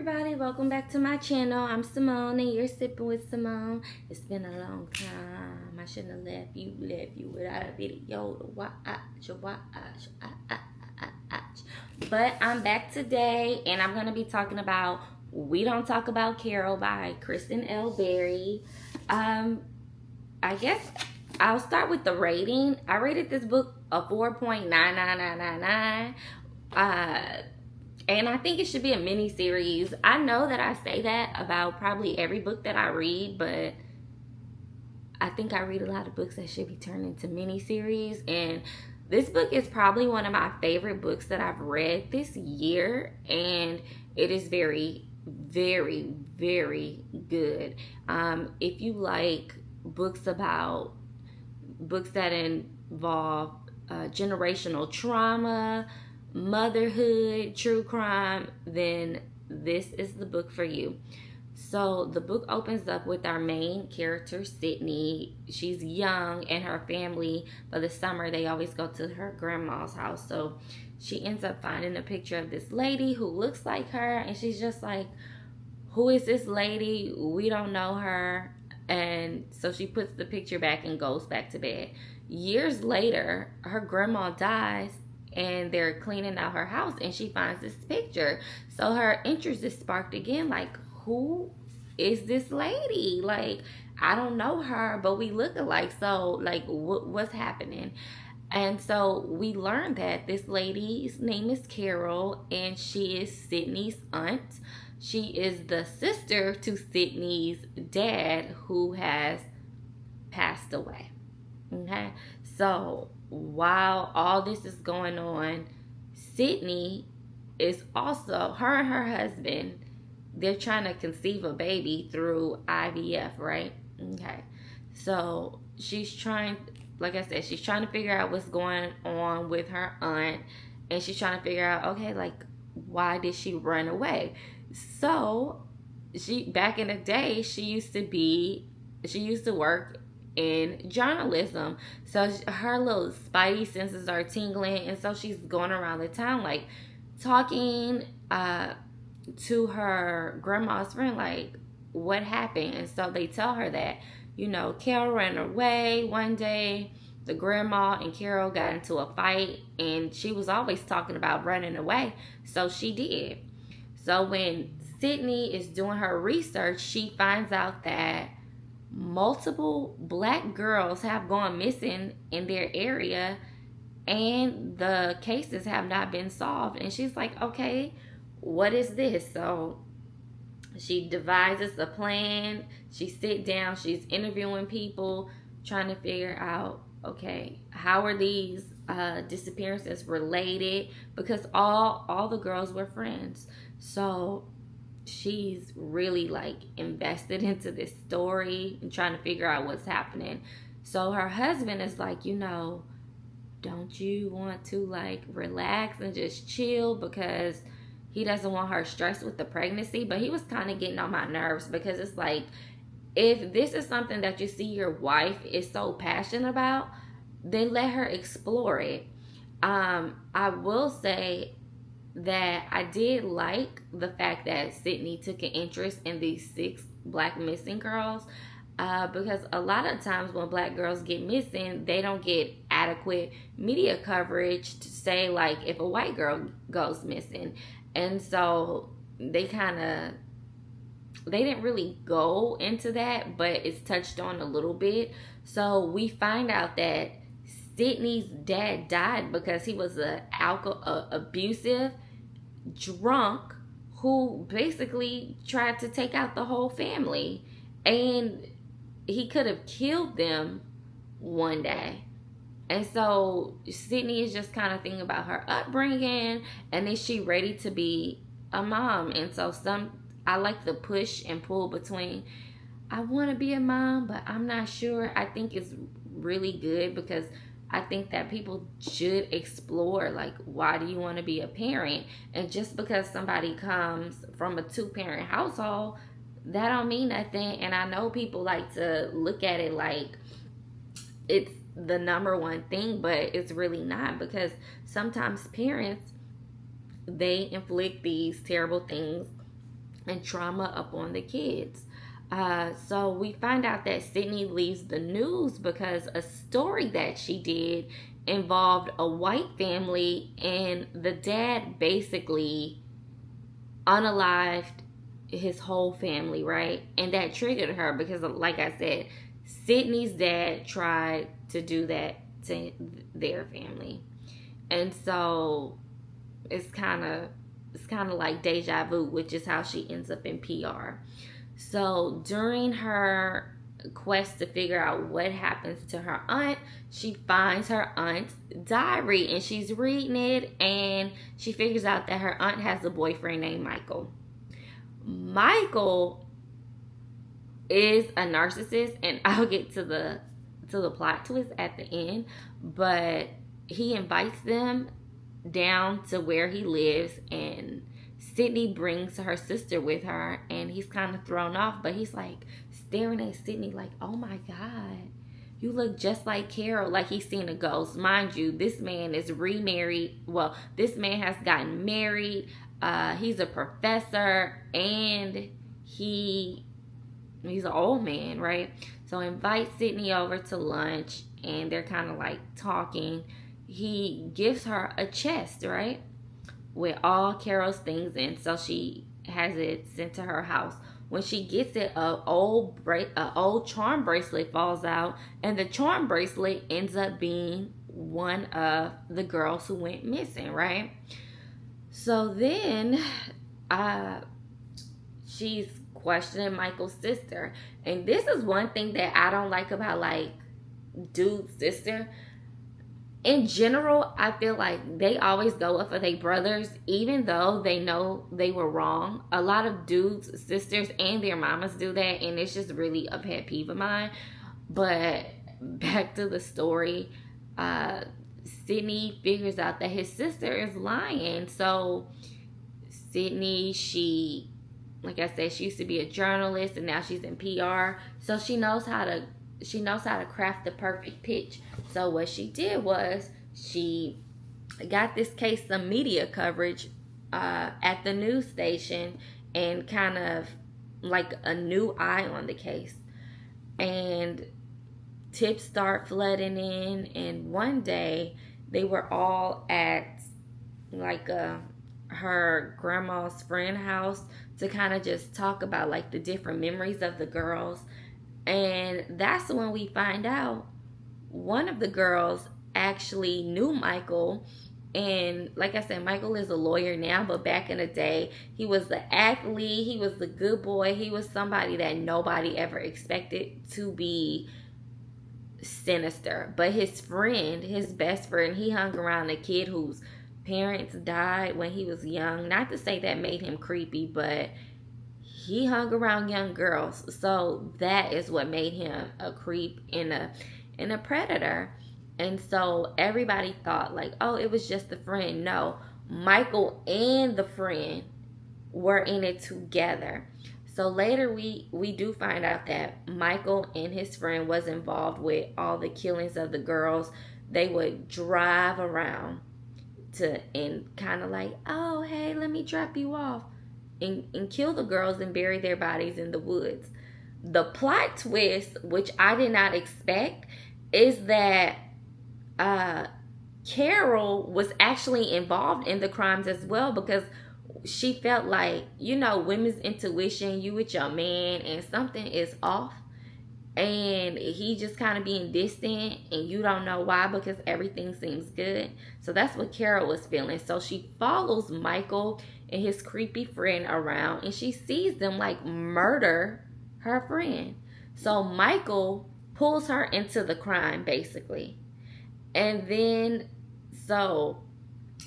everybody, welcome back to my channel. I'm Simone and you're sipping with Simone. It's been a long time. I shouldn't have left you without a video to watch. But I'm back today and I'm going to be talking about We Don't Talk About Carol by Kristen L. I guess I'll start with the rating. I rated this book a 4.99999. And I think it should be a mini series. I know that I say that about probably every book that I read, but I think I read a lot of books that should be turned into mini series. And this book is probably one of my favorite books that I've read this year, and it is very, very, very good. If you like books that involve generational trauma, motherhood, true crime, then this is the book for you. So the book opens up with our main character, Sydney. She's young, and her family, for the summer, they always go to her grandma's house. So she ends up finding a picture of this lady who looks like her, and she's just like, who is this lady? We don't know her. And so she puts the picture back and goes back to bed. Years later, her grandma dies, and they're cleaning out her house, and she finds this picture. So her interest is sparked again, like, who is this lady? Like, I don't know her, but we look alike. So, like, what's happening? And so we learn that this lady's name is Carol, and she is Sydney's aunt. She is the sister to Sydney's dad, who has passed away. Okay? So while all this is going on, Sydney is also, her and her husband, they're trying to conceive a baby through IVF, right? Okay. So she's trying, like I said, she's trying to figure out what's going on with her aunt, and she's trying to figure out, okay, like, why did she run away? So back in the day, she used to work in journalism. So her little spidey senses are tingling, and so she's going around the town, like, talking to her grandma's friend, like, what happened? And so they tell her that, Carol ran away one day. The grandma and Carol got into a fight, and she was always talking about running away, so she did. So when Sydney is doing her research, she finds out that multiple black girls have gone missing in their area, and the cases have not been solved. And she's like, okay, what is this? So she devises a plan. She sits down, she's interviewing people, trying to figure out, okay, how are these disappearances related? Because all the girls were friends. So she's really, like, invested into this story and trying to figure out what's happening. So her husband is like, don't you want to, like, relax and just chill? Because he doesn't want her stressed with the pregnancy. But he was kind of getting on my nerves, because it's like, if this is something that you see your wife is so passionate about, then let her explore it. I will say that I did like the fact that Sydney took an interest in these 6 black missing girls, because a lot of times when black girls get missing, they don't get adequate media coverage to say, like, if a white girl goes missing. And so they didn't really go into that, but it's touched on a little bit. So we find out that Sydney's dad died because he was a abusive drunk who basically tried to take out the whole family, and he could have killed them one day. And so Sydney is just kind of thinking about her upbringing, and is she ready to be a mom? And so I like the push and pull between, I want to be a mom, but I'm not sure. I think it's really good, because I think that people should explore, like, why do you want to be a parent? And just because somebody comes from a 2-parent household, that don't mean nothing. And I know people like to look at it like it's the number one thing, but it's really not, because sometimes parents, they inflict these terrible things and trauma upon the kids. So we find out that Sydney leaves the news because a story that she did involved a white family, and the dad basically unalived his whole family, right? And that triggered her because, like I said, Sydney's dad tried to do that to their family. And so it's kind of like deja vu, which is how she ends up in PR. So during her quest to figure out what happens to her aunt, she finds her aunt's diary and she's reading it, and she figures out that her aunt has a boyfriend named Michael. Michael is a narcissist, and I'll get to the plot twist at the end, but he invites them down to where he lives, and Sydney brings her sister with her, and he's kind of thrown off, but he's like staring at Sydney like, oh my God, you look just like Carol, like he's seen a ghost. Mind you, this man is remarried. Well, this man has gotten married. He's a professor, and he's an old man, right? So invites Sydney over to lunch, and they're kind of like talking. He gives her a chest, right, with all Carol's things in, so she has it sent to her house. When she gets it, a old charm bracelet falls out, and the charm bracelet ends up being one of the girls who went missing, right? So then, she's questioning Michael's sister, and this is one thing that I don't like about like dude's sister. In general, I feel like they always go up for their brothers, even though they know they were wrong. A lot of dudes, sisters, and their mamas do that, and it's just really a pet peeve of mine. But back to the story, Sydney figures out that his sister is lying. So Sydney, like I said, she used to be a journalist, and now she's in PR. So she knows how to craft the perfect pitch. So what she did was she got this case some media coverage at the news station, and kind of like a new eye on the case. And tips start flooding in, and one day they were all at like her grandma's friend house to kind of just talk about like the different memories of the girls. And that's when we find out one of the girls actually knew Michael. And like I said, Michael is a lawyer now, but back in the day, he was the athlete, he was the good boy, he was somebody that nobody ever expected to be sinister. But his friend, his best friend, he hung around a kid whose parents died when he was young. Not to say that made him creepy, but he hung around young girls, so that is what made him a creep and a predator. And so everybody thought like, oh, it was just the friend. No, Michael and the friend were in it together. So later we do find out that Michael and his friend was involved with all the killings of the girls. They would drive around and kind of like, oh, hey, let me drop you off. And kill the girls and bury their bodies in the woods. The plot twist, which I did not expect, is that Carol was actually involved in the crimes as well, because she felt like, women's intuition, you with your man and something is off, and he just kind of being distant, and you don't know why, because everything seems good. So that's what Carol was feeling. So she follows Michael and his creepy friend around, and she sees them like murder her friend. So Michael pulls her into the crime basically. And then so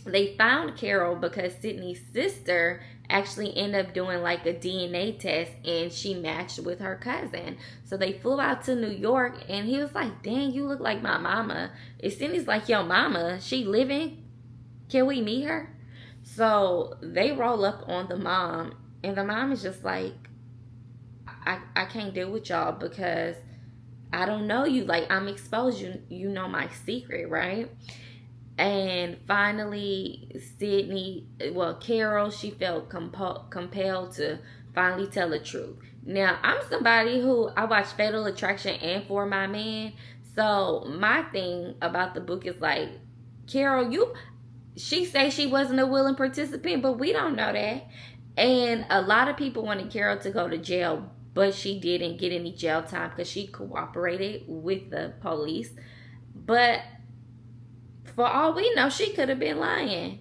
they found Carol because Sydney's sister actually ended up doing like a DNA test, and she matched with her cousin. So they flew out to New York, and he was like, dang, you look like my mama. And Sydney's like, yo, mama, she living? Can we meet her? So they roll up on the mom, and the mom is just like, I can't deal with y'all because I don't know you. Like, I'm exposed. You know my secret, right? And finally, Carol, she felt compelled to finally tell the truth. Now, I'm somebody who I watch Fatal Attraction and For My Man. So my thing about the book is like, Carol, she say she wasn't a willing participant, but we don't know that. And a lot of people wanted Carol to go to jail, but she didn't get any jail time because she cooperated with the police. But for all we know, she could have been lying.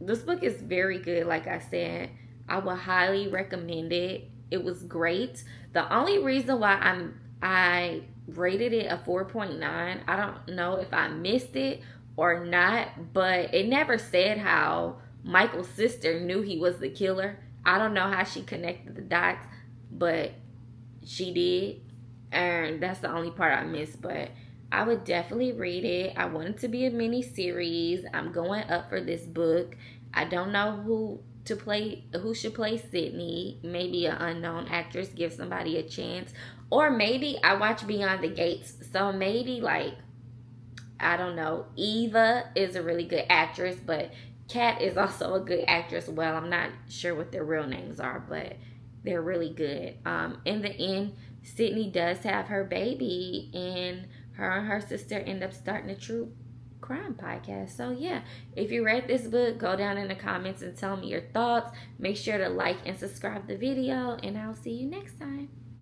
This book is very good. Like I said, I would highly recommend it. It was great. The only reason why I rated it a 4.9, I don't know if I missed it or not, but it never said how Michael's sister knew he was the killer. I don't know how she connected the dots, but she did, and that's the only part I missed. But I would definitely read it. I want it to be a mini series. I'm going up for this book. I don't know who should play Sydney. Maybe an unknown actress, give somebody a chance. Or maybe I watch Beyond the Gates. So maybe like, I don't know, Eva is a really good actress, but Kat is also a good actress. Well, I'm not sure what their real names are, but they're really good. In the end, Sydney does have her baby, and her sister end up starting a true crime podcast. So yeah, if you read this book, go down in the comments and tell me your thoughts. Make sure to like and subscribe the video, and I'll see you next time.